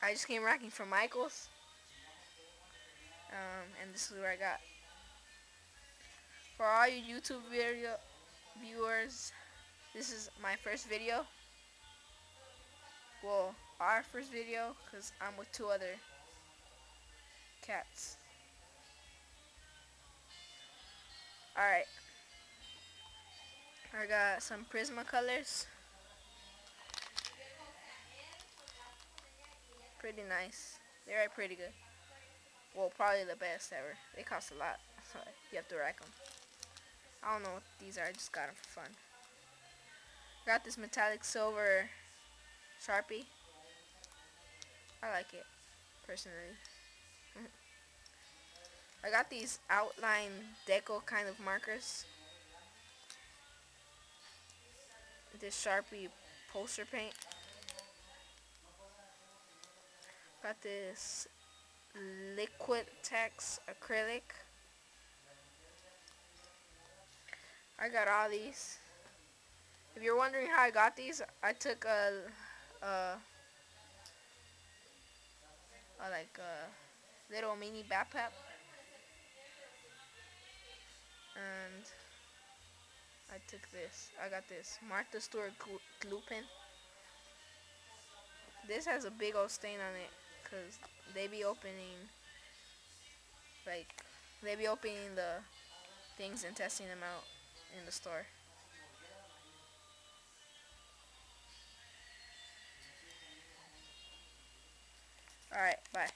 I just came racking from Michaels. And this is what I got. For all you YouTube video viewers, this is my first video. Well, our first video, because I'm with two other cats. Alright. I got some Prismacolors. Pretty nice. They're pretty good. Well, probably the best ever. They cost a lot, so you have to rack them. I don't know what these are. I just got them for fun. Got this metallic silver Sharpie. I like it, personally. I got these outline deco kind of markers. This Sharpie poster paint. Got this Liquitex acrylic. I got all these. If you're wondering how I got these, I took a little mini backpack and I took this. I got this Martha Stewart glue pen. This has a big old stain on it because they be opening, like, they be opening the things and testing them out in the store. Alright, bye.